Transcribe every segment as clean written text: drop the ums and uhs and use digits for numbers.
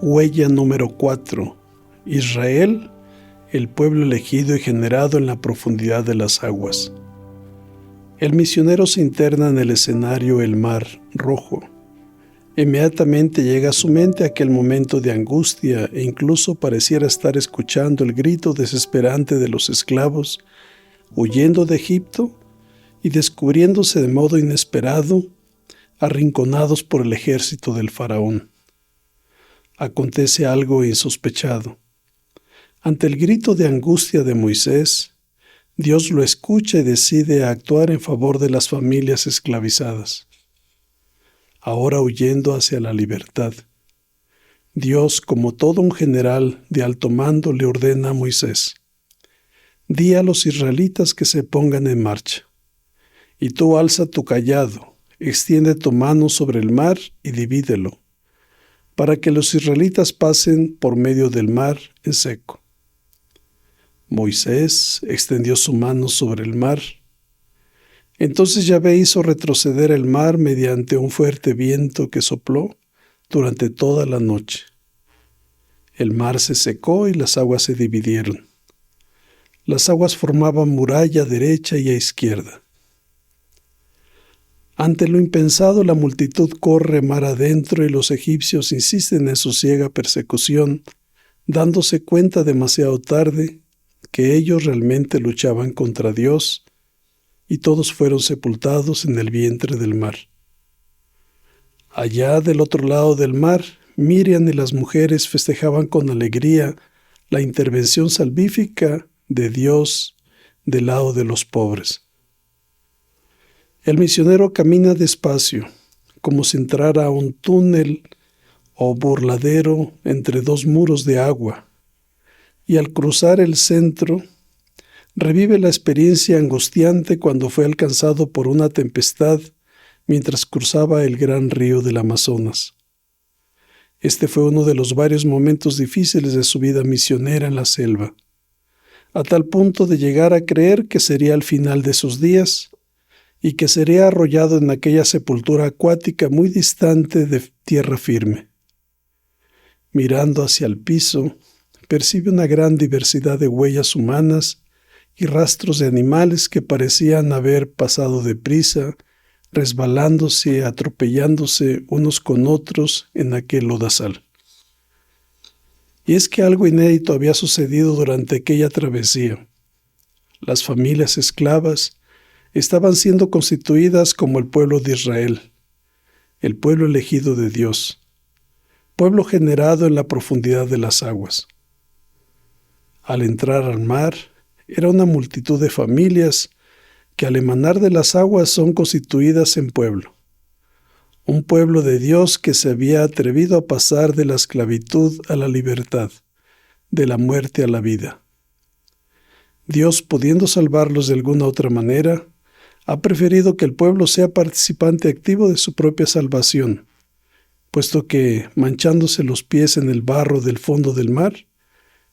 Huella número 4. Israel, el pueblo elegido y generado en la profundidad de las aguas. El misionero se interna en el escenario el Mar Rojo. Inmediatamente llega a su mente aquel momento de angustia e incluso pareciera estar escuchando el grito desesperante de los esclavos huyendo de Egipto y descubriéndose de modo inesperado, arrinconados por el ejército del faraón. Acontece algo insospechado. Ante el grito de angustia de Moisés, Dios lo escucha y decide actuar en favor de las familias esclavizadas. Ahora huyendo hacia la libertad, Dios, como todo un general de alto mando, le ordena a Moisés: «Di a los israelitas que se pongan en marcha, y tú alza tu cayado, extiende tu mano sobre el mar y divídelo, para que los israelitas pasen por medio del mar en seco». Moisés extendió su mano sobre el mar. Entonces Yahvé hizo retroceder el mar mediante un fuerte viento que sopló durante toda la noche. El mar se secó y las aguas se dividieron. Las aguas formaban muralla a derecha y a izquierda. Ante lo impensado, la multitud corre mar adentro y los egipcios insisten en su ciega persecución, dándose cuenta demasiado tarde que ellos realmente luchaban contra Dios, y todos fueron sepultados en el vientre del mar. Allá del otro lado del mar, Miriam y las mujeres festejaban con alegría la intervención salvífica de Dios del lado de los pobres. El misionero camina despacio, como si entrara a un túnel o burladero entre dos muros de agua, y al cruzar el centro, revive la experiencia angustiante cuando fue alcanzado por una tempestad mientras cruzaba el gran río del Amazonas. Este fue uno de los varios momentos difíciles de su vida misionera en la selva, a tal punto de llegar a creer que sería el final de sus días y que sería arrollado en aquella sepultura acuática muy distante de tierra firme. Mirando hacia el piso, percibe una gran diversidad de huellas humanas y rastros de animales que parecían haber pasado deprisa, resbalándose y atropellándose unos con otros en aquel lodazal. Y es que algo inédito había sucedido durante aquella travesía. Las familias esclavas estaban siendo constituidas como el pueblo de Israel, el pueblo elegido de Dios, pueblo generado en la profundidad de las aguas. Al entrar al mar, era una multitud de familias que al emanar de las aguas son constituidas en pueblo. Un pueblo de Dios que se había atrevido a pasar de la esclavitud a la libertad, de la muerte a la vida. Dios, pudiendo salvarlos de alguna otra manera, ha preferido que el pueblo sea participante activo de su propia salvación, puesto que, manchándose los pies en el barro del fondo del mar,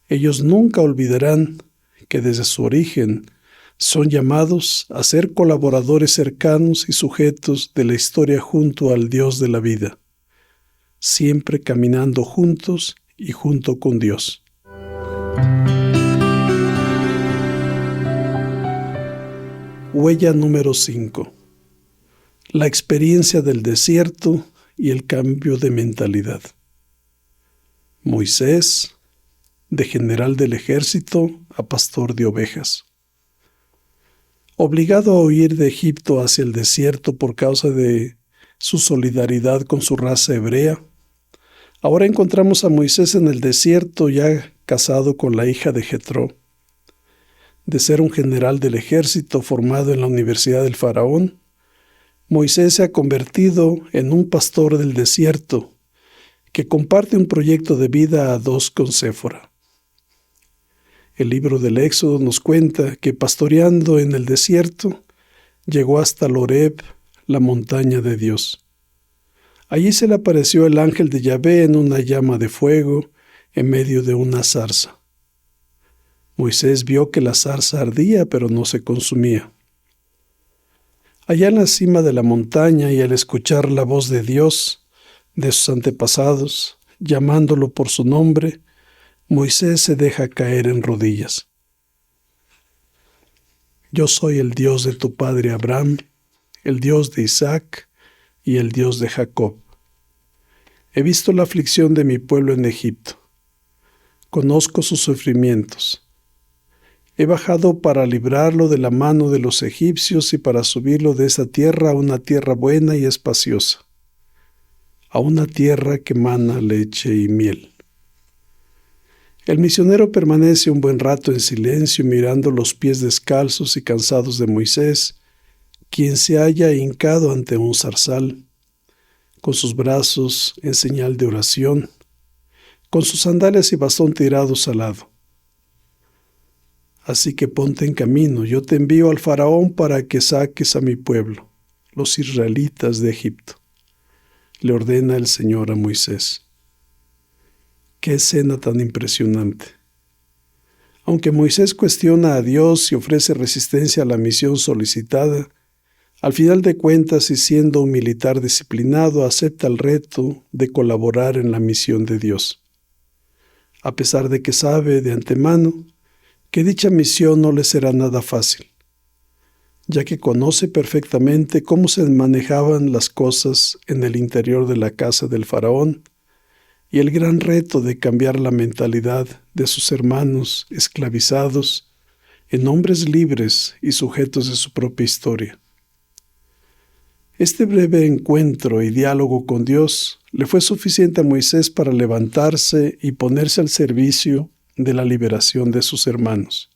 ellos nunca olvidarán que desde su origen son llamados a ser colaboradores cercanos y sujetos de la historia junto al Dios de la vida, siempre caminando juntos y junto con Dios. Huella número 5. La experiencia del desierto y el cambio de mentalidad. Moisés, de general del ejército a pastor de ovejas. Obligado a huir de Egipto hacia el desierto por causa de su solidaridad con su raza hebrea, ahora encontramos a Moisés en el desierto ya casado con la hija de Jetro. De ser un general del ejército formado en la Universidad del Faraón, Moisés se ha convertido en un pastor del desierto que comparte un proyecto de vida a dos con Séfora. El libro del Éxodo nos cuenta que pastoreando en el desierto, llegó hasta Horeb, la montaña de Dios. Allí se le apareció el ángel de Yahvé en una llama de fuego en medio de una zarza. Moisés vio que la zarza ardía, pero no se consumía. Allá en la cima de la montaña y al escuchar la voz de Dios, de sus antepasados, llamándolo por su nombre, Moisés se deja caer en rodillas. Yo soy el Dios de tu padre Abraham, el Dios de Isaac y el Dios de Jacob. He visto la aflicción de mi pueblo en Egipto. Conozco sus sufrimientos. He bajado para librarlo de la mano de los egipcios y para subirlo de esa tierra a una tierra buena y espaciosa, a una tierra que mana leche y miel. El misionero permanece un buen rato en silencio mirando los pies descalzos y cansados de Moisés, quien se halla hincado ante un zarzal, con sus brazos en señal de oración, con sus sandalias y bastón tirados al lado. Así que ponte en camino, yo te envío al faraón para que saques a mi pueblo, los israelitas de Egipto, le ordena el Señor a Moisés. ¡Qué escena tan impresionante! Aunque Moisés cuestiona a Dios y ofrece resistencia a la misión solicitada, al final de cuentas y siendo un militar disciplinado, acepta el reto de colaborar en la misión de Dios, a pesar de que sabe de antemano que dicha misión no le será nada fácil, ya que conoce perfectamente cómo se manejaban las cosas en el interior de la casa del faraón y el gran reto de cambiar la mentalidad de sus hermanos esclavizados en hombres libres y sujetos de su propia historia. Este breve encuentro y diálogo con Dios le fue suficiente a Moisés para levantarse y ponerse al servicio de la liberación de sus hermanos,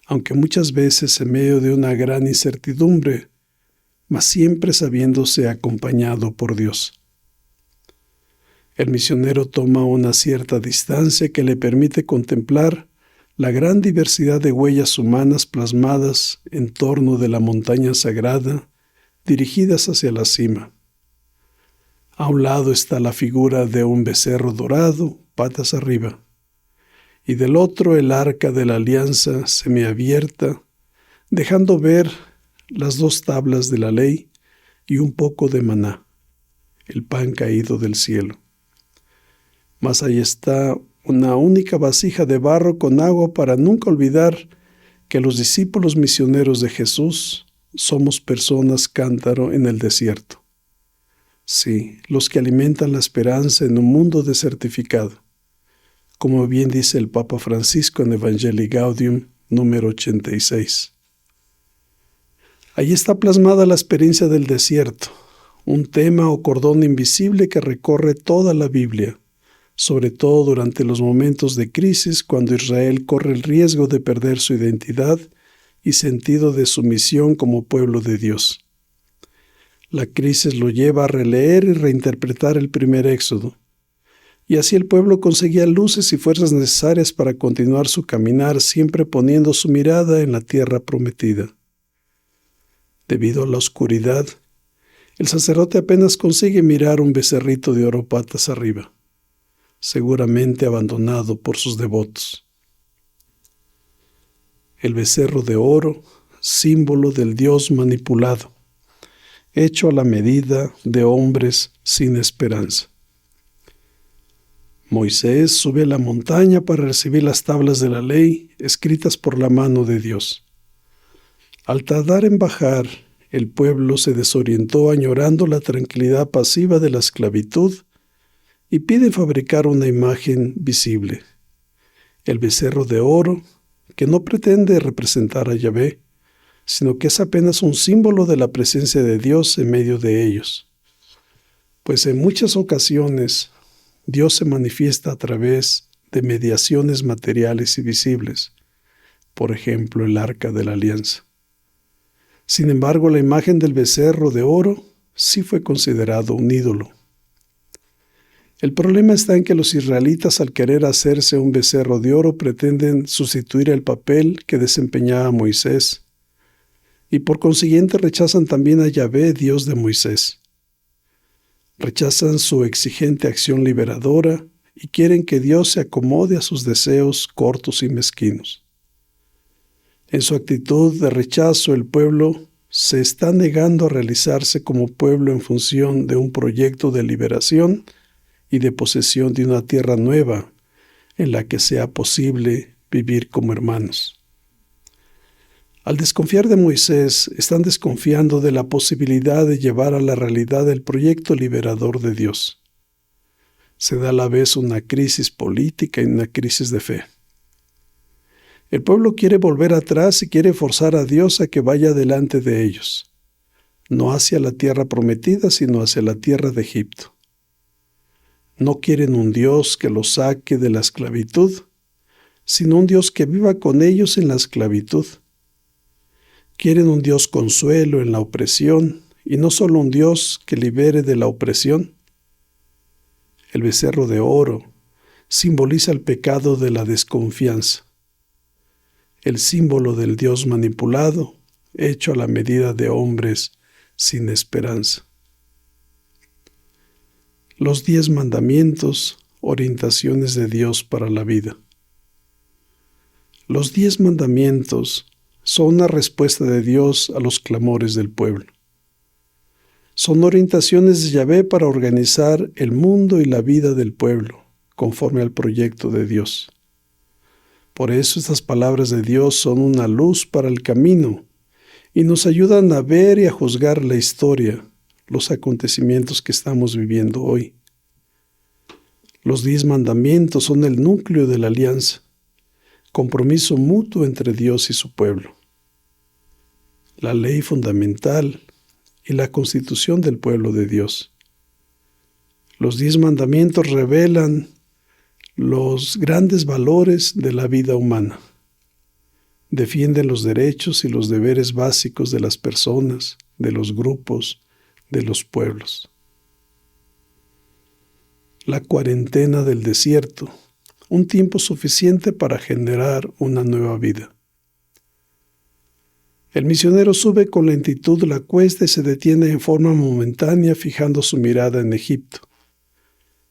aunque muchas veces en medio de una gran incertidumbre, mas siempre sabiéndose acompañado por Dios. El misionero toma una cierta distancia que le permite contemplar la gran diversidad de huellas humanas plasmadas en torno de la montaña sagrada, dirigidas hacia la cima. A un lado está la figura de un becerro dorado, patas arriba, y del otro el arca de la alianza semiabierta, dejando ver las 2 tablas de la ley y un poco de maná, el pan caído del cielo. Mas ahí está una única vasija de barro con agua para nunca olvidar que los discípulos misioneros de Jesús somos personas cántaro en el desierto. Sí, los que alimentan la esperanza en un mundo desertificado, como bien dice el Papa Francisco en Evangelii Gaudium número 86. Allí está plasmada la experiencia del desierto, un tema o cordón invisible que recorre toda la Biblia, sobre todo durante los momentos de crisis cuando Israel corre el riesgo de perder su identidad y sentido de su misión como pueblo de Dios. La crisis lo lleva a releer y reinterpretar el primer Éxodo, y así el pueblo conseguía luces y fuerzas necesarias para continuar su caminar, siempre poniendo su mirada en la tierra prometida. Debido a la oscuridad, el sacerdote apenas consigue mirar un becerrito de oro patas arriba, seguramente abandonado por sus devotos. El becerro de oro, símbolo del Dios manipulado, hecho a la medida de hombres sin esperanza. Moisés sube a la montaña para recibir las tablas de la ley escritas por la mano de Dios. Al tardar en bajar, el pueblo se desorientó añorando la tranquilidad pasiva de la esclavitud y pide fabricar una imagen visible, el becerro de oro, que no pretende representar a Yahvé, sino que es apenas un símbolo de la presencia de Dios en medio de ellos. Pues en muchas ocasiones Dios se manifiesta a través de mediaciones materiales y visibles, por ejemplo el arca de la alianza. Sin embargo, la imagen del becerro de oro sí fue considerado un ídolo. El problema está en que los israelitas, al querer hacerse un becerro de oro, pretenden sustituir el papel que desempeñaba Moisés, y por consiguiente rechazan también a Yahvé, Dios de Moisés. Rechazan su exigente acción liberadora y quieren que Dios se acomode a sus deseos cortos y mezquinos. En su actitud de rechazo, el pueblo se está negando a realizarse como pueblo en función de un proyecto de liberación y de posesión de una tierra nueva en la que sea posible vivir como hermanos. Al desconfiar de Moisés, están desconfiando de la posibilidad de llevar a la realidad el proyecto liberador de Dios. Se da a la vez una crisis política y una crisis de fe. El pueblo quiere volver atrás y quiere forzar a Dios a que vaya delante de ellos, no hacia la tierra prometida, sino hacia la tierra de Egipto. No quieren un Dios que los saque de la esclavitud, sino un Dios que viva con ellos en la esclavitud. Quieren un Dios consuelo en la opresión, y no solo un Dios que libere de la opresión. El becerro de oro simboliza el pecado de la desconfianza, el símbolo del Dios manipulado, hecho a la medida de hombres sin esperanza. Los 10 mandamientos, orientaciones de Dios para la vida. Los 10 mandamientos son una respuesta de Dios a los clamores del pueblo. Son orientaciones de Yahvé para organizar el mundo y la vida del pueblo, conforme al proyecto de Dios. Por eso estas palabras de Dios son una luz para el camino y nos ayudan a ver y a juzgar la historia, los acontecimientos que estamos viviendo hoy. Los 10 mandamientos son el núcleo de la alianza, compromiso mutuo entre Dios y su pueblo. La ley fundamental y la constitución del pueblo de Dios. Los 10 mandamientos revelan los grandes valores de la vida humana. Defienden los derechos y los deberes básicos de las personas, de los grupos, de los pueblos. La cuarentena del desierto, un tiempo suficiente para generar una nueva vida. El misionero sube con lentitud la cuesta y se detiene en forma momentánea fijando su mirada en Egipto,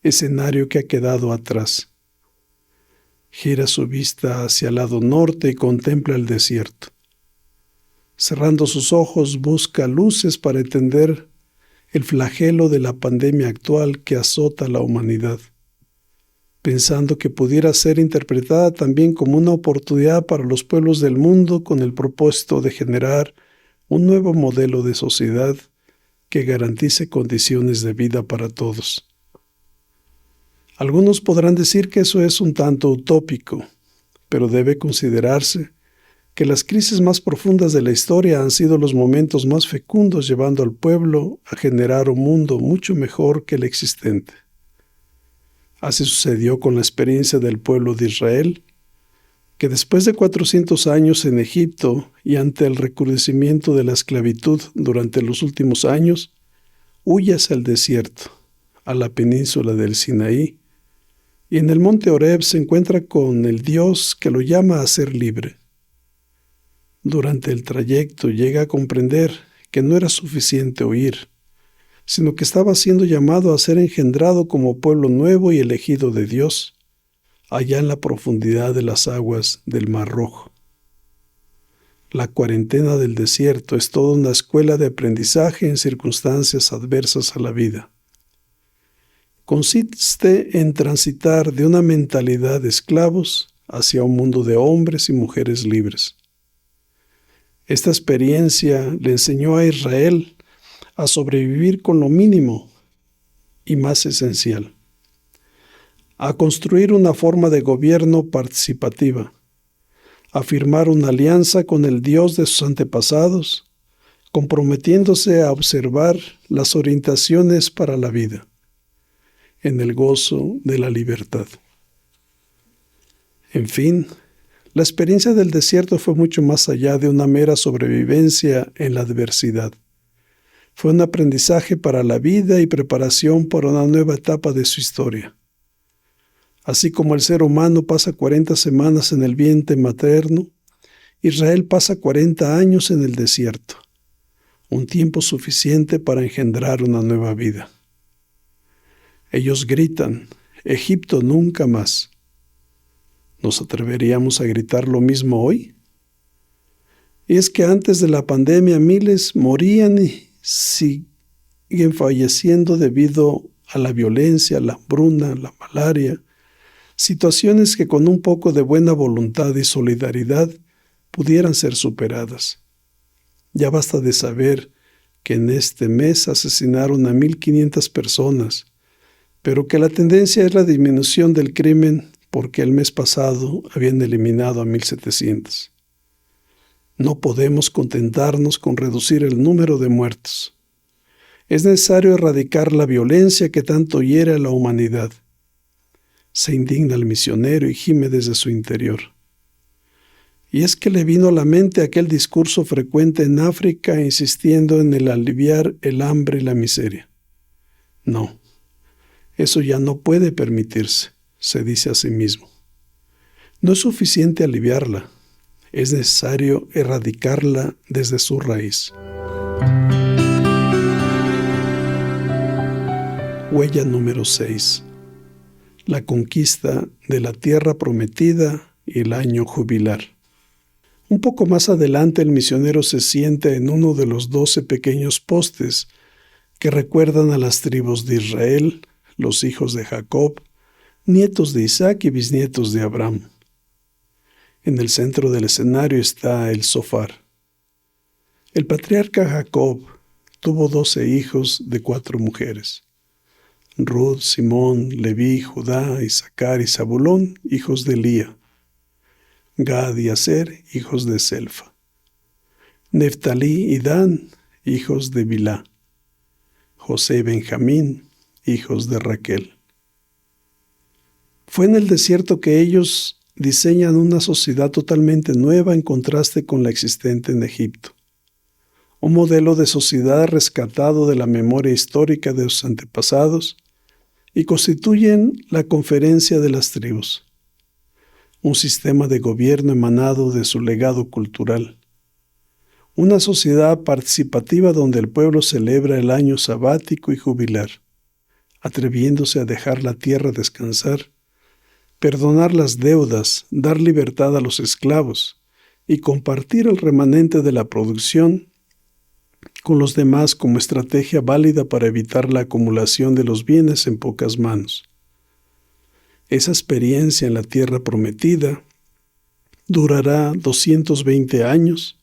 escenario que ha quedado atrás. Gira su vista hacia el lado norte y contempla el desierto. Cerrando sus ojos busca luces para entender el flagelo de la pandemia actual que azota a la humanidad, pensando que pudiera ser interpretada también como una oportunidad para los pueblos del mundo con el propósito de generar un nuevo modelo de sociedad que garantice condiciones de vida para todos. Algunos podrán decir que eso es un tanto utópico, pero debe considerarse que las crisis más profundas de la historia han sido los momentos más fecundos llevando al pueblo a generar un mundo mucho mejor que el existente. Así sucedió con la experiencia del pueblo de Israel, que después de 400 años en Egipto y ante el recrudecimiento de la esclavitud durante los últimos años, huye hacia el desierto, a la península del Sinaí, y en el monte Horeb se encuentra con el Dios que lo llama a ser libre. Durante el trayecto llega a comprender que no era suficiente huir, sino que estaba siendo llamado a ser engendrado como pueblo nuevo y elegido de Dios, allá en la profundidad de las aguas del Mar Rojo. La cuarentena del desierto es toda una escuela de aprendizaje en circunstancias adversas a la vida. Consiste en transitar de una mentalidad de esclavos hacia un mundo de hombres y mujeres libres. Esta experiencia le enseñó a Israel a sobrevivir con lo mínimo y más esencial, a construir una forma de gobierno participativa, a firmar una alianza con el Dios de sus antepasados, comprometiéndose a observar las orientaciones para la vida, en el gozo de la libertad. En fin, la experiencia del desierto fue mucho más allá de una mera sobrevivencia en la adversidad. Fue un aprendizaje para la vida y preparación para una nueva etapa de su historia. Así como el ser humano pasa 40 semanas en el vientre materno, Israel pasa 40 años en el desierto, un tiempo suficiente para engendrar una nueva vida. Ellos gritan, Egipto nunca más. ¿Nos atreveríamos a gritar lo mismo hoy? Y es que antes de la pandemia miles morían y siguen falleciendo debido a la violencia, la hambruna, la malaria, situaciones que con un poco de buena voluntad y solidaridad pudieran ser superadas. Ya basta de saber que en este mes asesinaron a 1,500 personas, pero que la tendencia es la disminución del crimen porque el mes pasado habían eliminado a 1,700. No podemos contentarnos con reducir el número de muertos. Es necesario erradicar la violencia que tanto hiere a la humanidad. Se indigna el misionero y gime desde su interior. Y es que le vino a la mente aquel discurso frecuente en África insistiendo en el aliviar el hambre y la miseria. No, eso ya no puede permitirse, se dice a sí mismo. No es suficiente aliviarla, es necesario erradicarla desde su raíz. Huella número 6. La conquista de la tierra prometida y el año jubilar. Un poco más adelante el misionero se sienta en uno de los 12 pequeños postes que recuerdan a las tribus de Israel, los hijos de Jacob, nietos de Isaac y bisnietos de Abraham. En el centro del escenario está el Zofar. El patriarca Jacob tuvo 12 hijos de 4 mujeres. Ruth, Simón, Leví, Judá, Isaacar y Zabulón, hijos de Lía. Gad y Aser, hijos de Selfa. Neftalí y Dan, hijos de Bilá. José y Benjamín, hijos de Raquel. Fue en el desierto que ellos diseñan una sociedad totalmente nueva en contraste con la existente en Egipto. Un modelo de sociedad rescatado de la memoria histórica de sus antepasados y constituyen la conferencia de las tribus. Un sistema de gobierno emanado de su legado cultural. Una sociedad participativa donde el pueblo celebra el año sabático y jubilar, atreviéndose a dejar la tierra descansar, perdonar las deudas, dar libertad a los esclavos y compartir el remanente de la producción con los demás como estrategia válida para evitar la acumulación de los bienes en pocas manos. Esa experiencia en la tierra prometida durará 220 años,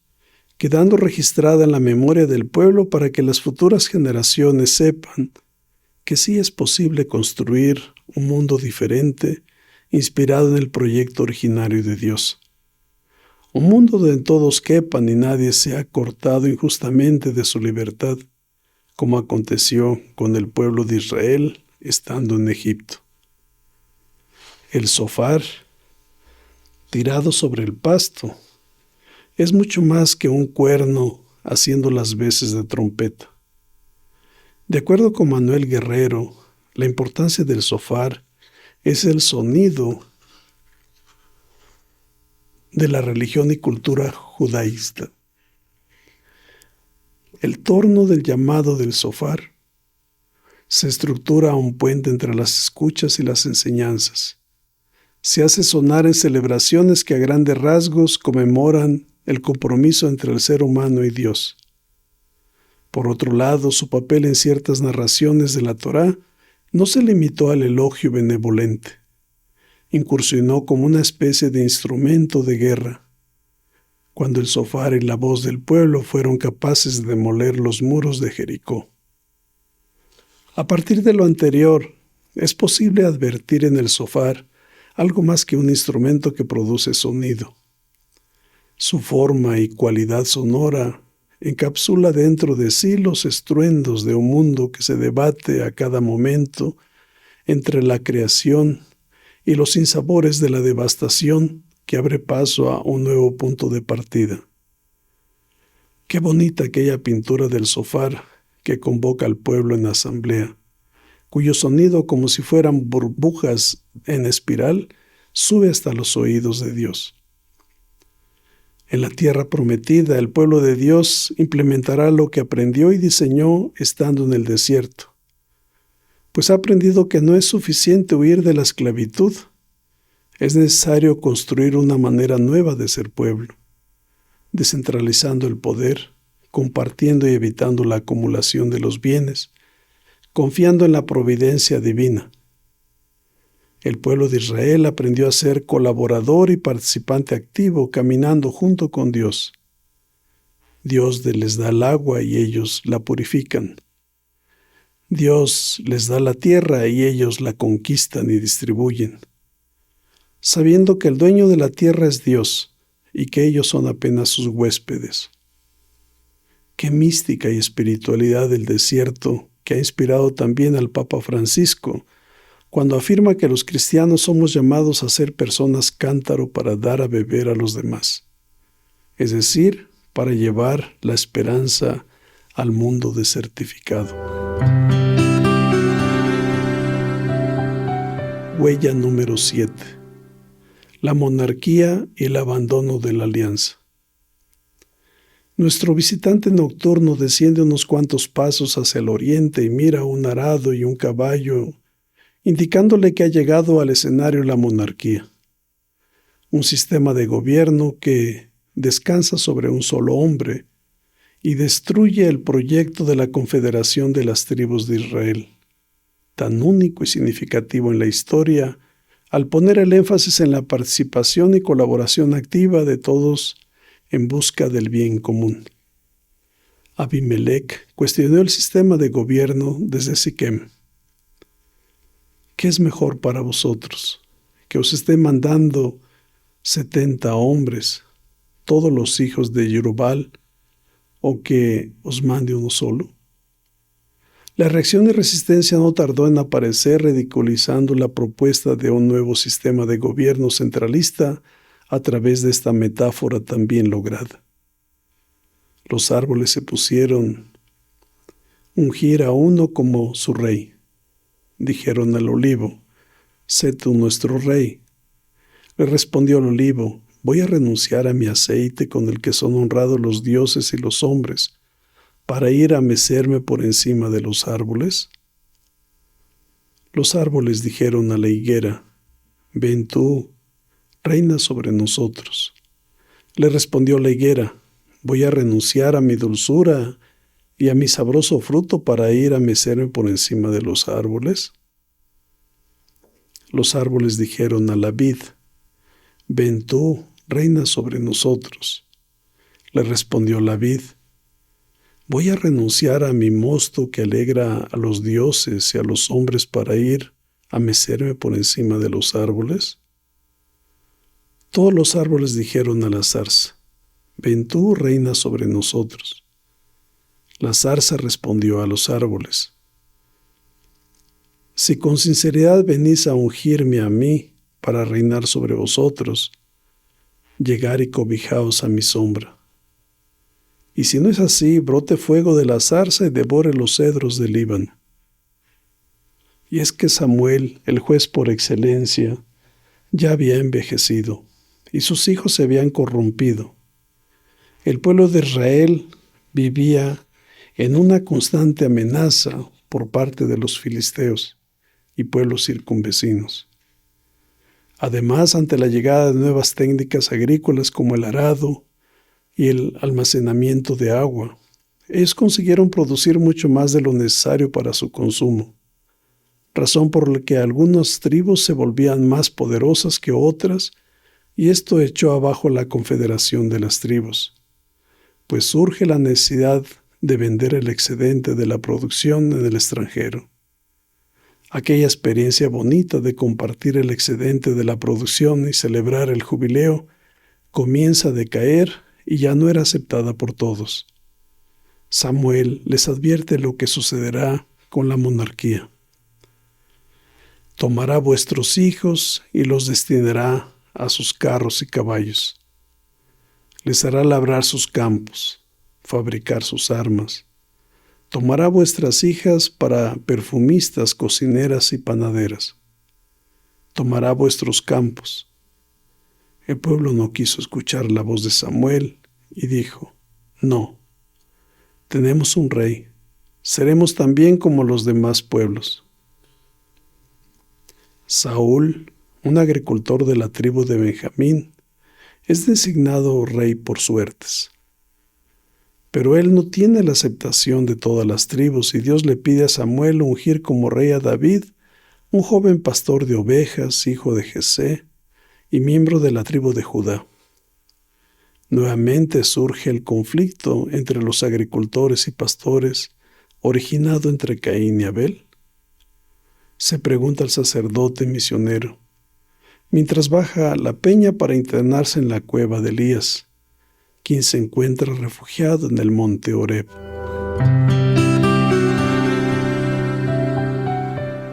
quedando registrada en la memoria del pueblo para que las futuras generaciones sepan que sí es posible construir un mundo diferente inspirado en el proyecto originario de Dios. Un mundo donde todos quepan y nadie sea cortado injustamente de su libertad, como aconteció con el pueblo de Israel estando en Egipto. El Zofar, tirado sobre el pasto, es mucho más que un cuerno haciendo las veces de trompeta. De acuerdo con Manuel Guerrero, la importancia del Zofar es el sonido de la religión y cultura judaísta. El torno del llamado del Zofar se estructura a un puente entre las escuchas y las enseñanzas. Se hace sonar en celebraciones que a grandes rasgos conmemoran el compromiso entre el ser humano y Dios. Por otro lado, su papel en ciertas narraciones de la Torá no se limitó al elogio benevolente. Incursionó como una especie de instrumento de guerra, cuando el Zofar y la voz del pueblo fueron capaces de demoler los muros de Jericó. A partir de lo anterior, es posible advertir en el Zofar algo más que un instrumento que produce sonido. Su forma y cualidad sonora encapsula dentro de sí los estruendos de un mundo que se debate a cada momento entre la creación y los sinsabores de la devastación que abre paso a un nuevo punto de partida. Qué bonita aquella pintura del Zofar que convoca al pueblo en asamblea, cuyo sonido, como si fueran burbujas en espiral, sube hasta los oídos de Dios. En la tierra prometida, el pueblo de Dios implementará lo que aprendió y diseñó estando en el desierto, pues ha aprendido que no es suficiente huir de la esclavitud, es necesario construir una manera nueva de ser pueblo, descentralizando el poder, compartiendo y evitando la acumulación de los bienes, confiando en la providencia divina. El pueblo de Israel aprendió a ser colaborador y participante activo, caminando junto con Dios. Dios les da el agua y ellos la purifican. Dios les da la tierra y ellos la conquistan y distribuyen. Sabiendo que el dueño de la tierra es Dios y que ellos son apenas sus huéspedes. Qué mística y espiritualidad del desierto que ha inspirado también al Papa Francisco cuando afirma que los cristianos somos llamados a ser personas cántaro para dar a beber a los demás, es decir, para llevar la esperanza al mundo desertificado. Huella número 7. La monarquía y el abandono de la alianza. Nuestro visitante nocturno desciende unos cuantos pasos hacia el oriente y mira un arado y un caballo, indicándole que ha llegado al escenario la monarquía, un sistema de gobierno que descansa sobre un solo hombre y destruye el proyecto de la Confederación de las Tribus de Israel, tan único y significativo en la historia, al poner el énfasis en la participación y colaboración activa de todos en busca del bien común. Abimelech cuestionó el sistema de gobierno desde Siquem. ¿Qué es mejor para vosotros? ¿Que os esté mandando 70 hombres, todos los hijos de Yerubal, o que os mande uno solo? La reacción y resistencia no tardó en aparecer, ridiculizando la propuesta de un nuevo sistema de gobierno centralista a través de esta metáfora tan bien lograda. Los árboles se pusieron ungir a uno como su rey. Dijeron al olivo, sé tú nuestro rey. Le respondió el olivo, voy a renunciar a mi aceite con el que son honrados los dioses y los hombres, para ir a mecerme por encima de los árboles. Los árboles dijeron a la higuera, ven tú, reina sobre nosotros. Le respondió la higuera, voy a renunciar a mi dulzura y a mi sabroso fruto para ir a mecerme por encima de los árboles. Los árboles dijeron a la vid, ven tú, reina sobre nosotros. Le respondió la vid, voy a renunciar a mi mosto que alegra a los dioses y a los hombres para ir a mecerme por encima de los árboles. Todos los árboles dijeron a la zarza, ven tú, reina sobre nosotros. La zarza respondió a los árboles, si con sinceridad venís a ungirme a mí para reinar sobre vosotros, llegar y cobijaos a mi sombra. Y si no es así, brote fuego de la zarza y devore los cedros del Líbano. Y es que Samuel, el juez por excelencia, ya había envejecido, y sus hijos se habían corrompido. El pueblo de Israel vivía en una constante amenaza por parte de los filisteos y pueblos circunvecinos. Además, ante la llegada de nuevas técnicas agrícolas como el arado y el almacenamiento de agua, ellos consiguieron producir mucho más de lo necesario para su consumo, razón por la que algunas tribus se volvían más poderosas que otras, y esto echó abajo la confederación de las tribus, pues surge la necesidad de vender el excedente de la producción en el extranjero. Aquella experiencia bonita de compartir el excedente de la producción y celebrar el jubileo comienza a decaer y ya no era aceptada por todos. Samuel les advierte lo que sucederá con la monarquía. Tomará vuestros hijos y los destinará a sus carros y caballos. Les hará labrar sus campos, fabricar sus armas. Tomará vuestras hijas para perfumistas, cocineras y panaderas. Tomará vuestros campos. El pueblo no quiso escuchar la voz de Samuel y dijo, no, tenemos un rey, seremos también como los demás pueblos. Saúl, un agricultor de la tribu de Benjamín, es designado rey por suertes. Pero él no tiene la aceptación de todas las tribus y Dios le pide a Samuel ungir como rey a David, un joven pastor de ovejas, hijo de Jesé y miembro de la tribu de Judá. Nuevamente surge el conflicto entre los agricultores y pastores, originado entre Caín y Abel. Se pregunta el sacerdote misionero, mientras baja a la peña para internarse en la cueva de Elías, quien se encuentra refugiado en el monte Horeb.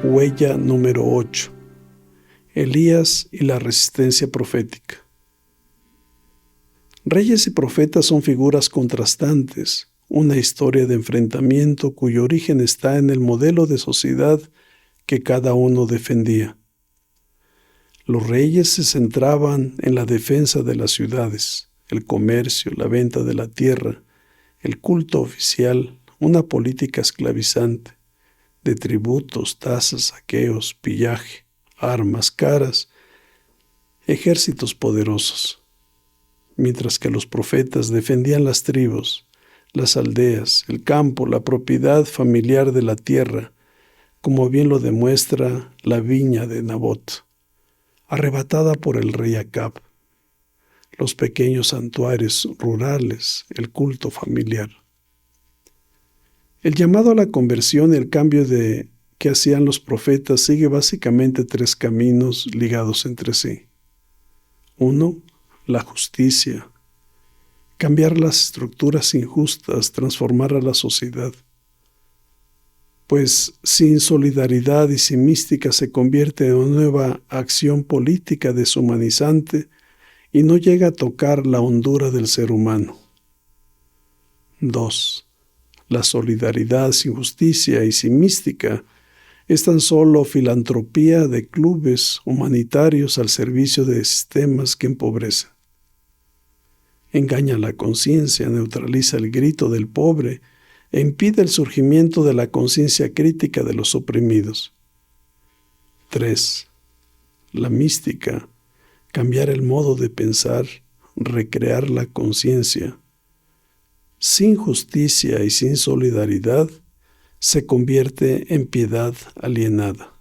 Huella número 8. Elías y la resistencia profética. Reyes y profetas son figuras contrastantes, una historia de enfrentamiento cuyo origen está en el modelo de sociedad que cada uno defendía. Los reyes se centraban en la defensa de las ciudades, el comercio, la venta de la tierra, el culto oficial, una política esclavizante, de tributos, tasas, saqueos, pillaje, armas caras, ejércitos poderosos. Mientras que los profetas defendían las tribus, las aldeas, el campo, la propiedad familiar de la tierra, como bien lo demuestra la viña de Nabot, arrebatada por el rey Acab, los pequeños santuarios rurales, el culto familiar. El llamado a la conversión y el cambio que hacían los profetas sigue básicamente tres caminos ligados entre sí. 1. La justicia. Cambiar las estructuras injustas, transformar a la sociedad. Pues sin solidaridad y sin mística se convierte en una nueva acción política deshumanizante y no llega a tocar la hondura del ser humano. 2. La solidaridad sin justicia y sin mística es tan solo filantropía de clubes humanitarios al servicio de sistemas que empobrecen. Engaña la conciencia, neutraliza el grito del pobre e impide el surgimiento de la conciencia crítica de los oprimidos. 3. La mística, cambiar el modo de pensar, recrear la conciencia. Sin justicia y sin solidaridad, se convierte en piedad alienada,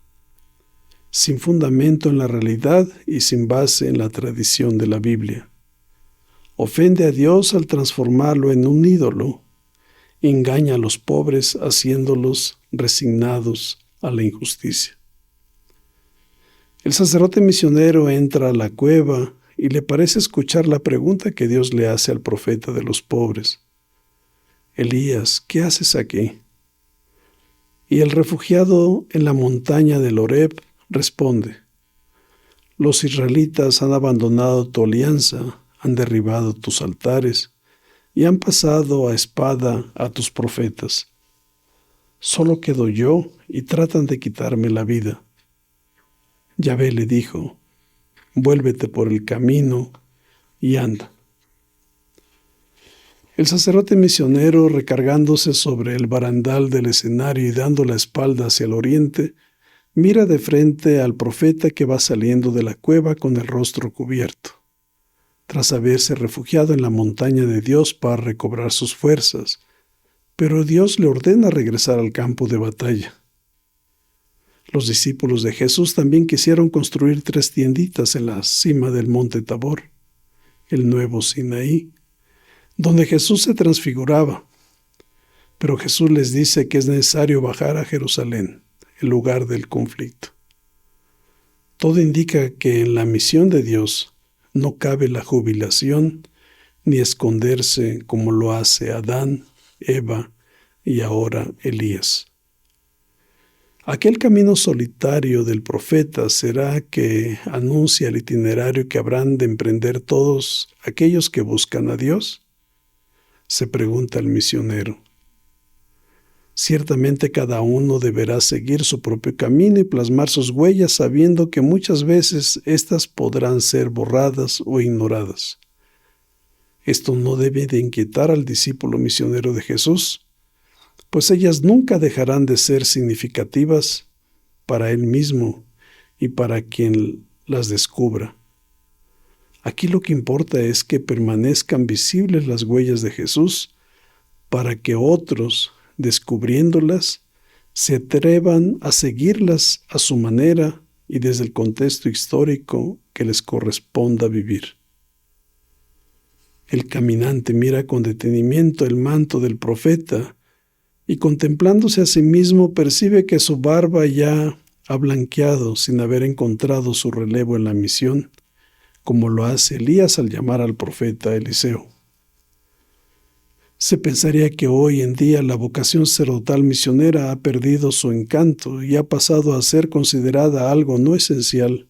sin fundamento en la realidad y sin base en la tradición de la Biblia. Ofende a Dios al transformarlo en un ídolo, engaña a los pobres haciéndolos resignados a la injusticia. El sacerdote misionero entra a la cueva y le parece escuchar la pregunta que Dios le hace al profeta de los pobres. Elías, ¿qué haces aquí? Y el refugiado en la montaña del Horeb responde, los israelitas han abandonado tu alianza, han derribado tus altares y han pasado a espada a tus profetas. Solo quedo yo y tratan de quitarme la vida. Yahvé le dijo, vuélvete por el camino y anda. El sacerdote misionero, recargándose sobre el barandal del escenario y dando la espalda hacia el oriente, mira de frente al profeta que va saliendo de la cueva con el rostro cubierto, tras haberse refugiado en la montaña de Dios para recobrar sus fuerzas, pero Dios le ordena regresar al campo de batalla. Los discípulos de Jesús también quisieron construir 3 tienditas en la cima del monte Tabor, el nuevo Sinaí, donde Jesús se transfiguraba. Pero Jesús les dice que es necesario bajar a Jerusalén, el lugar del conflicto. Todo indica que en la misión de Dios no cabe la jubilación ni esconderse como lo hace Adán, Eva y ahora Elías. Aquel camino solitario del profeta será que anuncia el itinerario que habrán de emprender todos aquellos que buscan a Dios. Se pregunta el misionero. Ciertamente cada uno deberá seguir su propio camino y plasmar sus huellas sabiendo que muchas veces éstas podrán ser borradas o ignoradas. Esto no debe de inquietar al discípulo misionero de Jesús, pues ellas nunca dejarán de ser significativas para él mismo y para quien las descubra. Aquí lo que importa es que permanezcan visibles las huellas de Jesús para que otros, descubriéndolas, se atrevan a seguirlas a su manera y desde el contexto histórico que les corresponda vivir. El caminante mira con detenimiento el manto del profeta y contemplándose a sí mismo percibe que su barba ya ha blanqueado sin haber encontrado su relevo en la misión, como lo hace Elías al llamar al profeta Eliseo. Se pensaría que hoy en día la vocación sacerdotal misionera ha perdido su encanto y ha pasado a ser considerada algo no esencial,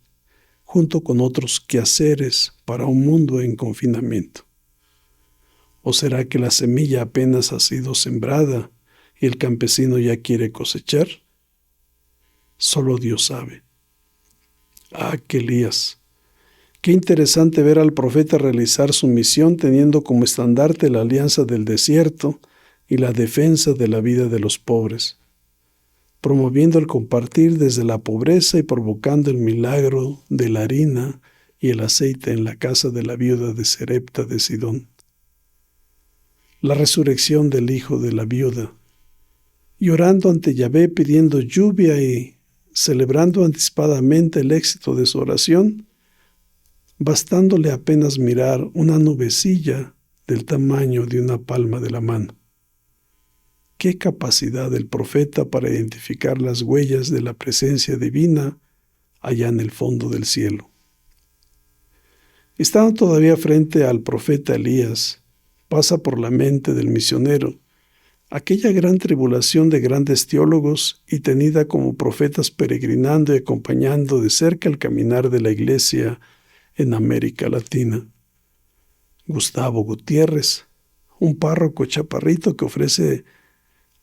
junto con otros quehaceres para un mundo en confinamiento. ¿O será que la semilla apenas ha sido sembrada y el campesino ya quiere cosechar? Solo Dios sabe. Ah, qué Elías. Qué interesante ver al profeta realizar su misión teniendo como estandarte la alianza del desierto y la defensa de la vida de los pobres, promoviendo el compartir desde la pobreza y provocando el milagro de la harina y el aceite en la casa de la viuda de Sarepta de Sidón. La resurrección del hijo de la viuda, llorando ante Yahvé pidiendo lluvia y celebrando anticipadamente el éxito de su oración, bastándole apenas mirar una nubecilla del tamaño de una palma de la mano. Qué capacidad del profeta para identificar las huellas de la presencia divina allá en el fondo del cielo. Estando todavía frente al profeta Elías, pasa por la mente del misionero aquella gran tribulación de grandes teólogos y tenida como profetas peregrinando y acompañando de cerca el caminar de la Iglesia en América Latina. Gustavo Gutiérrez, un párroco chaparrito que ofrece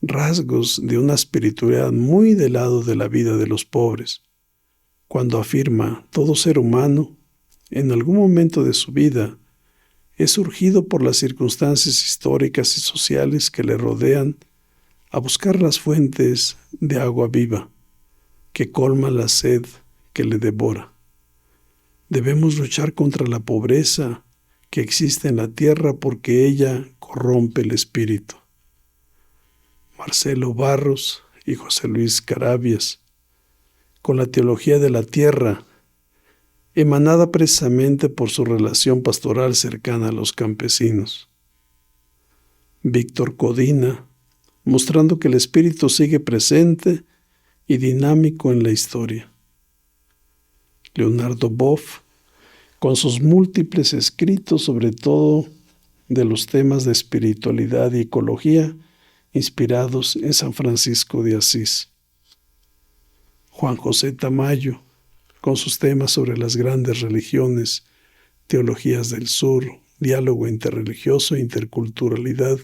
rasgos de una espiritualidad muy del lado de la vida de los pobres, cuando afirma: todo ser humano, en algún momento de su vida, es surgido por las circunstancias históricas y sociales que le rodean a buscar las fuentes de agua viva, que colman la sed que le devora. Debemos luchar contra la pobreza que existe en la tierra porque ella corrompe el espíritu. Marcelo Barros y José Luis Carabias, con la teología de la tierra, emanada precisamente por su relación pastoral cercana a los campesinos. Víctor Codina, mostrando que el espíritu sigue presente y dinámico en la historia. Leonardo Boff, con sus múltiples escritos sobre todo de los temas de espiritualidad y ecología inspirados en San Francisco de Asís. Juan José Tamayo, con sus temas sobre las grandes religiones, teologías del sur, diálogo interreligioso e interculturalidad,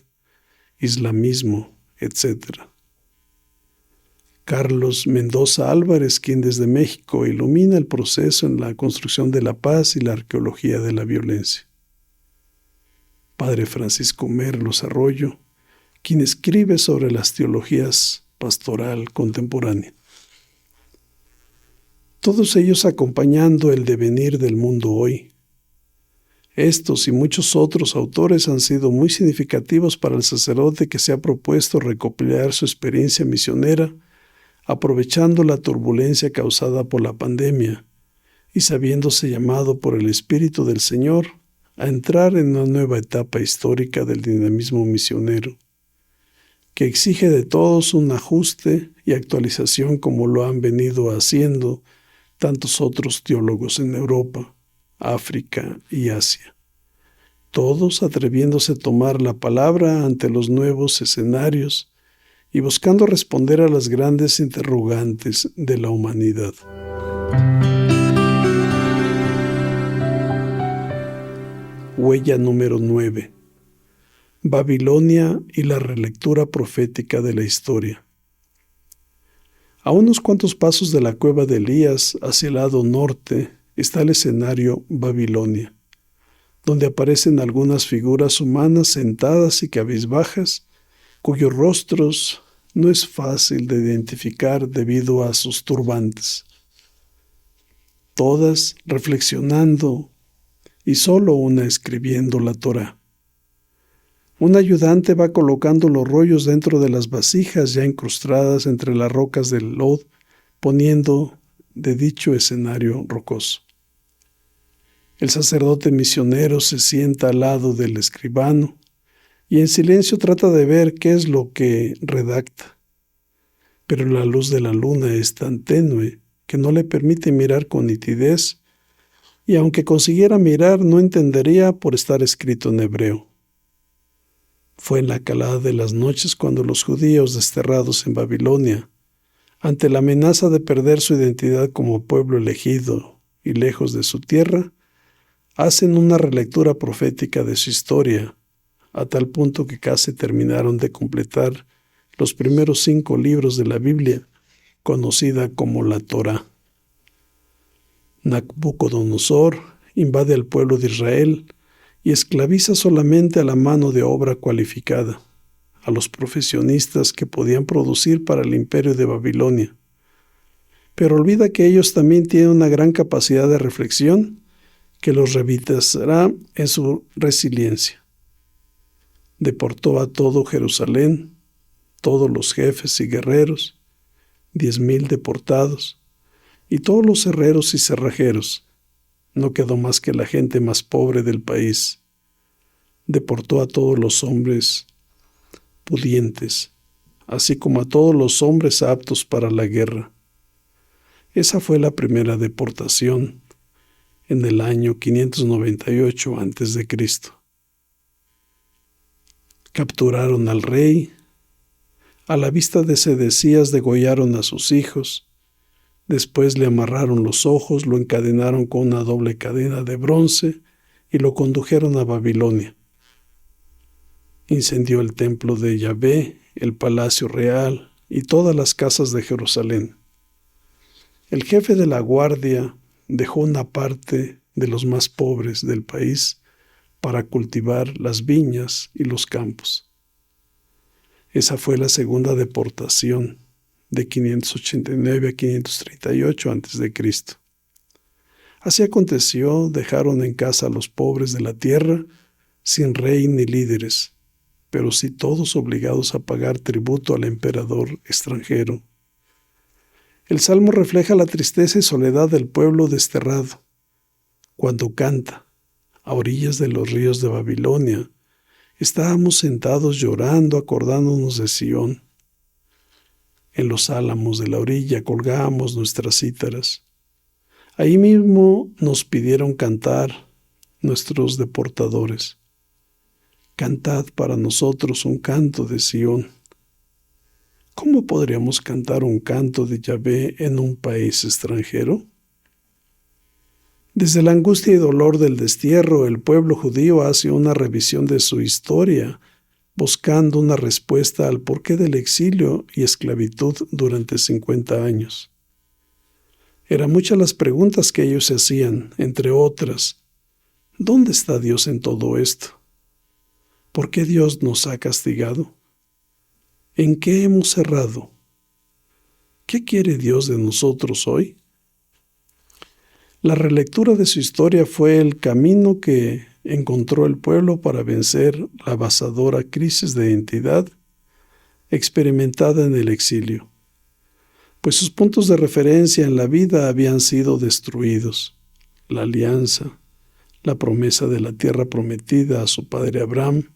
islamismo, etc. Carlos Mendoza Álvarez, quien desde México ilumina el proceso en la construcción de la paz y la arqueología de la violencia. Padre Francisco Merlos Arroyo, quien escribe sobre las teologías pastoral contemporánea. Todos ellos acompañando el devenir del mundo hoy. Estos y muchos otros autores han sido muy significativos para el sacerdote que se ha propuesto recopilar su experiencia misionera, aprovechando la turbulencia causada por la pandemia y sabiéndose llamado por el Espíritu del Señor a entrar en una nueva etapa histórica del dinamismo misionero, que exige de todos un ajuste y actualización como lo han venido haciendo tantos otros teólogos en Europa, África y Asia, todos atreviéndose a tomar la palabra ante los nuevos escenarios y buscando responder a las grandes interrogantes de la humanidad. Huella número 9. Babilonia y la relectura profética de la historia. A unos cuantos pasos de la cueva de Elías, hacia el lado norte, está el escenario Babilonia, donde aparecen algunas figuras humanas sentadas y cabizbajas, cuyos rostros no es fácil de identificar debido a sus turbantes. Todas reflexionando y solo una escribiendo la Torá. Un ayudante va colocando los rollos dentro de las vasijas ya incrustadas entre las rocas del Lod, poniendo de dicho escenario rocoso. El sacerdote misionero se sienta al lado del escribano y en silencio trata de ver qué es lo que redacta. Pero la luz de la luna es tan tenue que no le permite mirar con nitidez, y aunque consiguiera mirar no entendería por estar escrito en hebreo. Fue en la calada de las noches cuando los judíos desterrados en Babilonia, ante la amenaza de perder su identidad como pueblo elegido y lejos de su tierra, hacen una relectura profética de su historia, a tal punto que casi terminaron de completar los primeros 5 libros de la Biblia, conocida como la Torá. Nabucodonosor invade al pueblo de Israel y esclaviza solamente a la mano de obra cualificada, a los profesionistas que podían producir para el imperio de Babilonia. Pero olvida que ellos también tienen una gran capacidad de reflexión que los revitalizará en su resiliencia. Deportó a todo Jerusalén, todos los jefes y guerreros, 10,000 deportados, y todos los herreros y cerrajeros. No quedó más que la gente más pobre del país. Deportó a todos los hombres pudientes, así como a todos los hombres aptos para la guerra. Esa fue la primera deportación en el año 598 a.C. Capturaron al rey. A la vista de Sedecías degollaron a sus hijos. Después le amarraron los ojos, lo encadenaron con una doble cadena de bronce y lo condujeron a Babilonia. Incendió el templo de Yahvé, el palacio real y todas las casas de Jerusalén. El jefe de la guardia dejó una parte de los más pobres del país para cultivar las viñas y los campos. Esa fue la segunda deportación, de 589 a 538 a.C. Así aconteció, dejaron en casa a los pobres de la tierra, sin rey ni líderes, pero sí todos obligados a pagar tributo al emperador extranjero. El salmo refleja la tristeza y soledad del pueblo desterrado, cuando canta, a orillas de los ríos de Babilonia, estábamos sentados llorando, acordándonos de Sión. En los álamos de la orilla colgábamos nuestras cítaras. Ahí mismo nos pidieron cantar nuestros deportadores. Cantad para nosotros un canto de Sión. ¿Cómo podríamos cantar un canto de Yahvé en un país extranjero? Desde la angustia y dolor del destierro, el pueblo judío hace una revisión de su historia, buscando una respuesta al porqué del exilio y esclavitud durante 50 años. Eran muchas las preguntas que ellos se hacían, entre otras, ¿dónde está Dios en todo esto? ¿Por qué Dios nos ha castigado? ¿En qué hemos errado? ¿Qué quiere Dios de nosotros hoy? La relectura de su historia fue el camino que encontró el pueblo para vencer la avasalladora crisis de identidad experimentada en el exilio, pues sus puntos de referencia en la vida habían sido destruidos: la alianza, la promesa de la tierra prometida a su padre Abraham,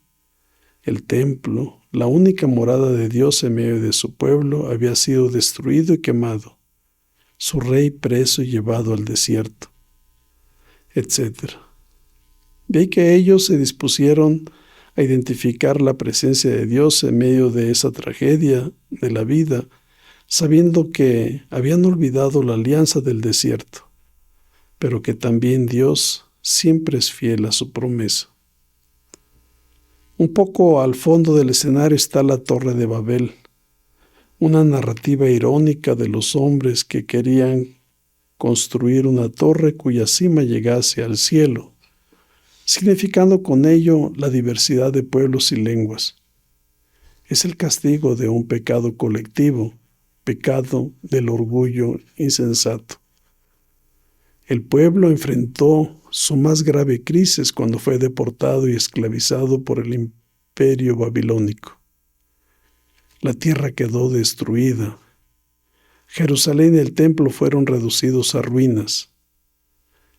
el templo, la única morada de Dios en medio de su pueblo, había sido destruido y quemado, su rey preso y llevado al desierto, etc. De ahí que ellos se dispusieron a identificar la presencia de Dios en medio de esa tragedia de la vida, sabiendo que habían olvidado la alianza del desierto, pero que también Dios siempre es fiel a su promesa. Un poco al fondo del escenario está la Torre de Babel, una narrativa irónica de los hombres que querían construir una torre cuya cima llegase al cielo, significando con ello la diversidad de pueblos y lenguas. Es el castigo de un pecado colectivo, pecado del orgullo insensato. El pueblo enfrentó su más grave crisis cuando fue deportado y esclavizado por el imperio babilónico. La tierra quedó destruida. Jerusalén y el templo fueron reducidos a ruinas.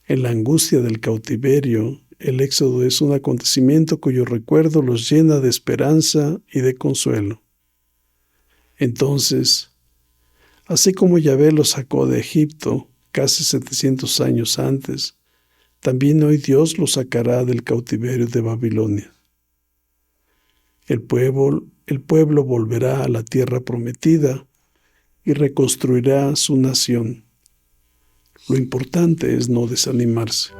En la angustia del cautiverio, el éxodo es un acontecimiento cuyo recuerdo los llena de esperanza y de consuelo. Entonces, así como Yahvé los sacó de Egipto casi 700 años antes, también hoy Dios los sacará del cautiverio de Babilonia. El pueblo volverá a la tierra prometida y reconstruirá su nación. Lo importante es no desanimarse.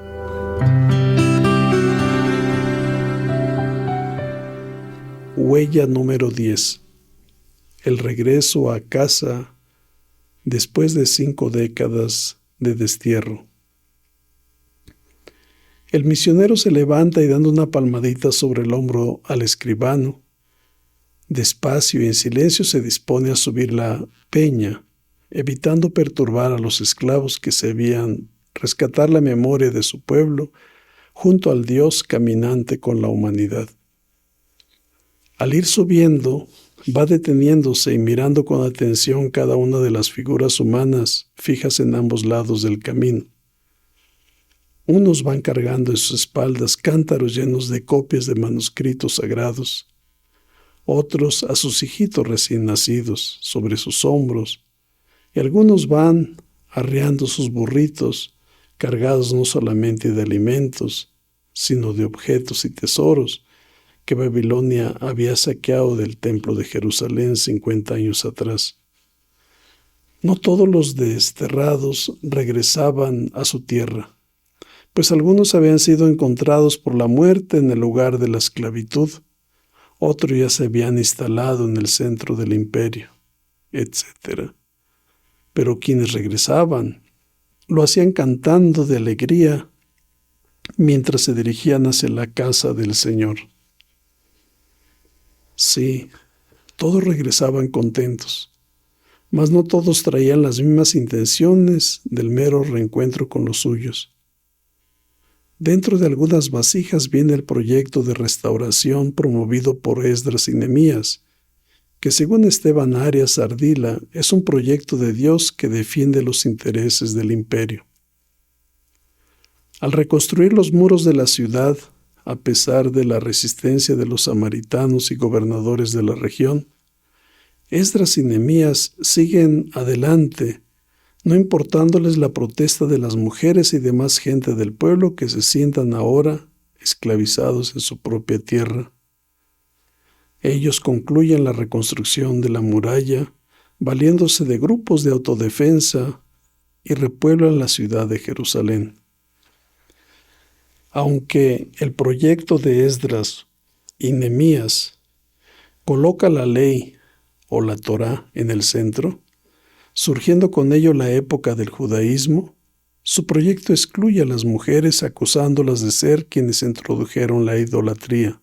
Huella número 10. El regreso a casa después de 5 décadas de destierro. El misionero se levanta y dando una palmadita sobre el hombro al escribano, despacio y en silencio se dispone a subir la peña, evitando perturbar a los esclavos que se habían rescatar la memoria de su pueblo junto al Dios caminante con la humanidad. Al ir subiendo, va deteniéndose y mirando con atención cada una de las figuras humanas fijas en ambos lados del camino. Unos van cargando en sus espaldas cántaros llenos de copias de manuscritos sagrados, otros a sus hijitos recién nacidos sobre sus hombros, y algunos van arreando sus burritos, cargados no solamente de alimentos, sino de objetos y tesoros que Babilonia había saqueado del templo de Jerusalén 50 años atrás. No todos los desterrados regresaban a su tierra, pues algunos habían sido encontrados por la muerte en el lugar de la esclavitud, otros ya se habían instalado en el centro del imperio, etc. Pero quienes regresaban lo hacían cantando de alegría mientras se dirigían hacia la casa del Señor. Sí, todos regresaban contentos, mas no todos traían las mismas intenciones del mero reencuentro con los suyos. Dentro de algunas vasijas viene el proyecto de restauración promovido por Esdras y Nehemías, que según Esteban Arias Ardila es un proyecto de Dios que defiende los intereses del imperio. Al reconstruir los muros de la ciudad, a pesar de la resistencia de los samaritanos y gobernadores de la región, Esdras y Nehemías siguen adelante, no importándoles la protesta de las mujeres y demás gente del pueblo que se sientan ahora esclavizados en su propia tierra. Ellos concluyen la reconstrucción de la muralla, valiéndose de grupos de autodefensa y repueblan la ciudad de Jerusalén. Aunque el proyecto de Esdras y Nehemías coloca la ley o la Torá en el centro, surgiendo con ello la época del judaísmo, su proyecto excluye a las mujeres acusándolas de ser quienes introdujeron la idolatría.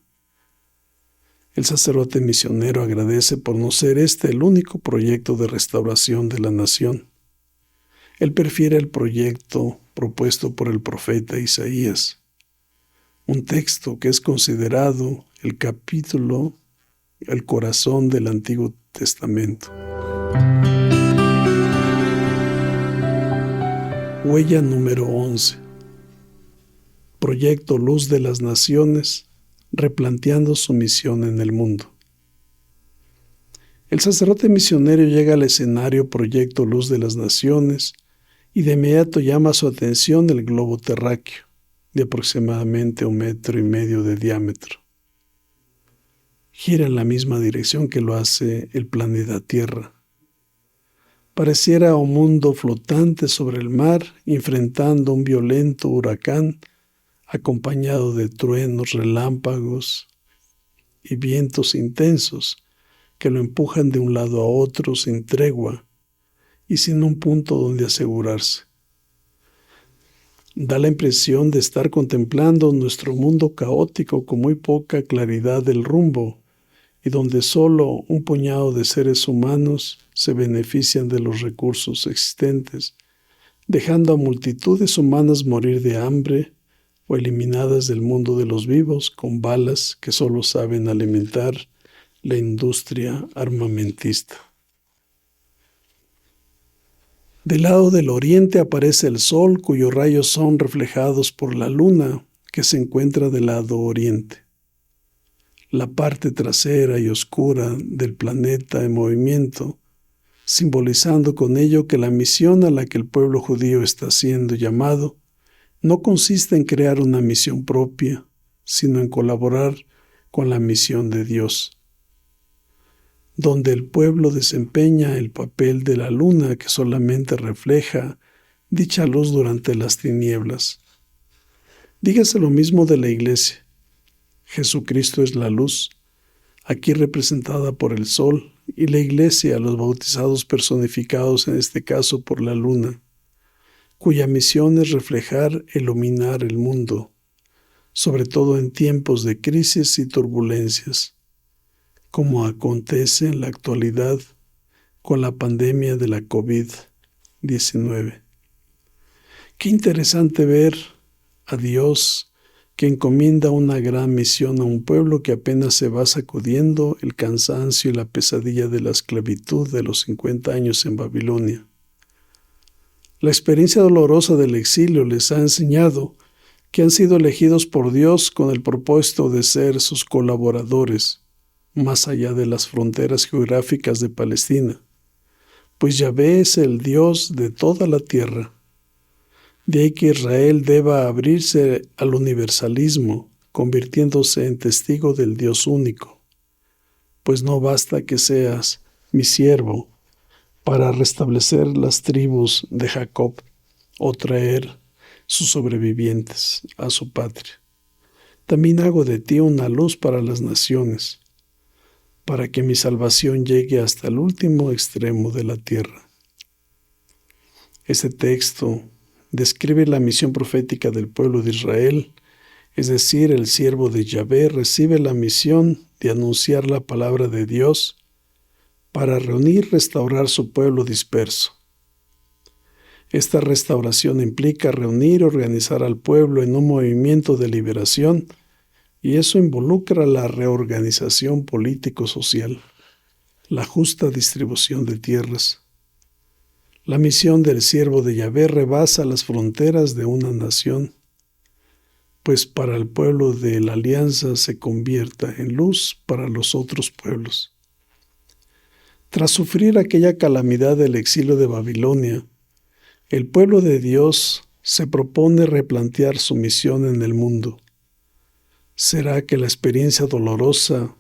El sacerdote misionero agradece por no ser este el único proyecto de restauración de la nación. Él prefiere el proyecto propuesto por el profeta Isaías, un texto que es considerado el corazón del Antiguo Testamento. Huella número 11. Proyecto Luz de las Naciones, replanteando su misión en el mundo. El sacerdote misionero llega al escenario Proyecto Luz de las Naciones y de inmediato llama su atención el globo terráqueo, de aproximadamente 1,5 metros de diámetro. Gira en la misma dirección que lo hace el planeta Tierra. Pareciera un mundo flotante sobre el mar, enfrentando un violento huracán, acompañado de truenos, relámpagos y vientos intensos que lo empujan de un lado a otro sin tregua y sin un punto donde asegurarse. Da la impresión de estar contemplando nuestro mundo caótico con muy poca claridad del rumbo y donde solo un puñado de seres humanos se benefician de los recursos existentes, dejando a multitudes humanas morir de hambre o eliminadas del mundo de los vivos con balas que solo saben alimentar la industria armamentista. Del lado del oriente aparece el sol, cuyos rayos son reflejados por la luna, que se encuentra del lado oriente. La parte trasera y oscura del planeta en movimiento, simbolizando con ello que la misión a la que el pueblo judío está siendo llamado no consiste en crear una misión propia, sino en colaborar con la misión de Dios, donde el pueblo desempeña el papel de la luna que solamente refleja dicha luz durante las tinieblas. Dígase lo mismo de la Iglesia. Jesucristo es la luz, aquí representada por el sol, y la Iglesia, los bautizados personificados en este caso por la luna, cuya misión es reflejar e iluminar el mundo, sobre todo en tiempos de crisis y turbulencias, como acontece en la actualidad con la pandemia de la COVID-19. Qué interesante ver a Dios que encomienda una gran misión a un pueblo que apenas se va sacudiendo el cansancio y la pesadilla de la esclavitud de los 50 años en Babilonia. La experiencia dolorosa del exilio les ha enseñado que han sido elegidos por Dios con el propósito de ser sus colaboradores, más allá de las fronteras geográficas de Palestina, pues Yahvé es el Dios de toda la tierra. De ahí que Israel deba abrirse al universalismo, convirtiéndose en testigo del Dios único, pues no basta que seas mi siervo para restablecer las tribus de Jacob o traer sus sobrevivientes a su patria. También hago de ti una luz para las naciones, para que mi salvación llegue hasta el último extremo de la tierra. Este texto describe la misión profética del pueblo de Israel, es decir, el siervo de Yahvé recibe la misión de anunciar la palabra de Dios para reunir y restaurar su pueblo disperso. Esta restauración implica reunir y organizar al pueblo en un movimiento de liberación, y eso involucra la reorganización político-social, la justa distribución de tierras. La misión del siervo de Yahvé rebasa las fronteras de una nación, pues para el pueblo de la alianza se convierta en luz para los otros pueblos. Tras sufrir aquella calamidad del exilio de Babilonia, el pueblo de Dios se propone replantear su misión en el mundo. ¿Será que la experiencia dolorosa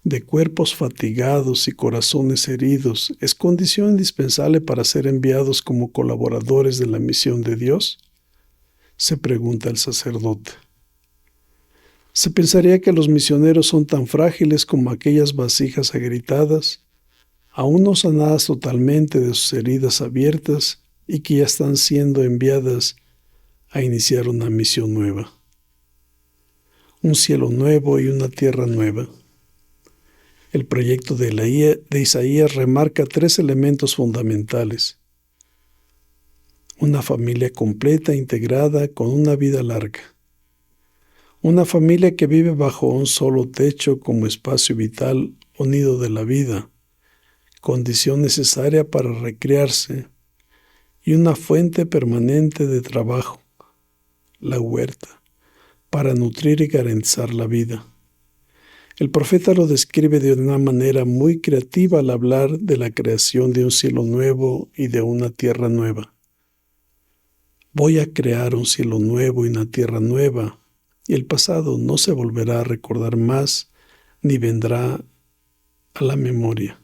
de cuerpos fatigados y corazones heridos es condición indispensable para ser enviados como colaboradores de la misión de Dios? Se pregunta el sacerdote. Se pensaría que los misioneros son tan frágiles como aquellas vasijas agrietadas, aún no sanadas totalmente de sus heridas abiertas y que ya están siendo enviadas a iniciar una misión nueva. Un cielo nuevo y una tierra nueva. El proyecto de Isaías remarca 3 elementos fundamentales. Una familia completa, integrada, con una vida larga. Una familia que vive bajo un solo techo como espacio vital o nido de la vida, condición necesaria para recrearse, y una fuente permanente de trabajo, la huerta, para nutrir y garantizar la vida. El profeta lo describe de una manera muy creativa al hablar de la creación de un cielo nuevo y de una tierra nueva. Voy a crear un cielo nuevo y una tierra nueva, y el pasado no se volverá a recordar más, ni vendrá a la memoria.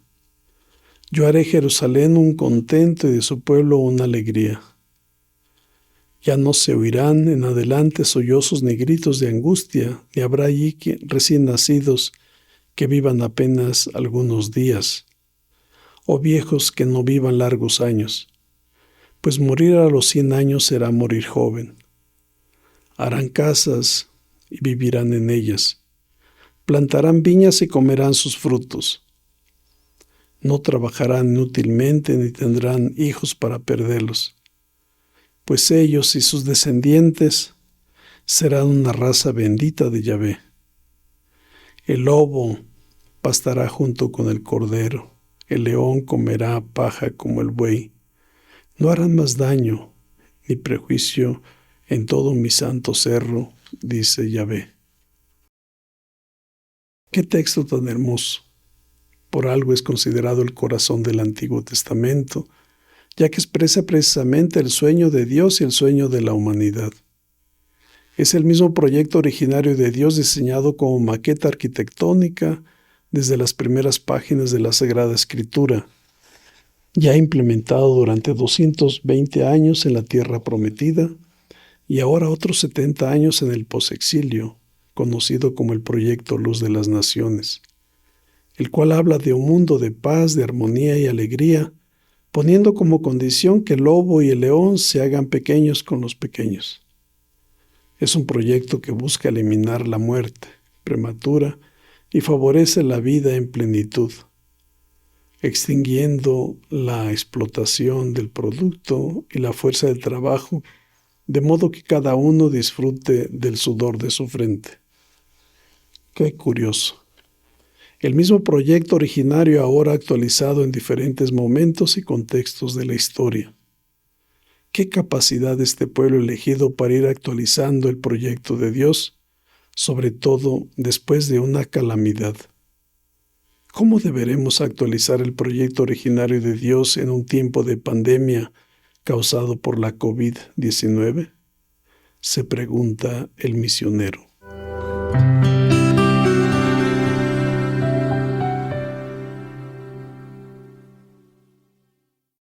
Yo haré Jerusalén un contento y de su pueblo una alegría. Ya no se oirán en adelante sollozos ni gritos de angustia, ni habrá allí recién nacidos que vivan apenas algunos días, o viejos que no vivan largos años, pues morir a los 100 años será morir joven. Harán casas y vivirán en ellas, plantarán viñas y comerán sus frutos. No trabajarán inútilmente ni tendrán hijos para perderlos. pues ellos y sus descendientes serán una raza bendita de Yahvé. El lobo pastará junto con el cordero, el león comerá paja como el buey. No harán más daño ni prejuicio en todo mi santo cerro, dice Yahvé. Qué texto tan hermoso. Por algo es considerado el corazón del Antiguo Testamento, ya que expresa precisamente el sueño de Dios y el sueño de la humanidad. Es el mismo proyecto originario de Dios diseñado como maqueta arquitectónica desde las primeras páginas de la Sagrada Escritura, ya implementado durante 220 años en la Tierra Prometida y ahora otros 70 años en el posexilio, conocido como el Proyecto Luz de las Naciones, el cual habla de un mundo de paz, de armonía y alegría, poniendo como condición que el lobo y el león se hagan pequeños con los pequeños. Es un proyecto que busca eliminar la muerte prematura y favorece la vida en plenitud, extinguiendo la explotación del producto y la fuerza del trabajo, de modo que cada uno disfrute del sudor de su frente. Qué curioso. El mismo proyecto originario ahora actualizado en diferentes momentos y contextos de la historia. Qué capacidad de este pueblo elegido para ir actualizando el proyecto de Dios, sobre todo después de una calamidad. ¿Cómo deberemos actualizar el proyecto originario de Dios en un tiempo de pandemia causado por la COVID-19? Se pregunta el misionero.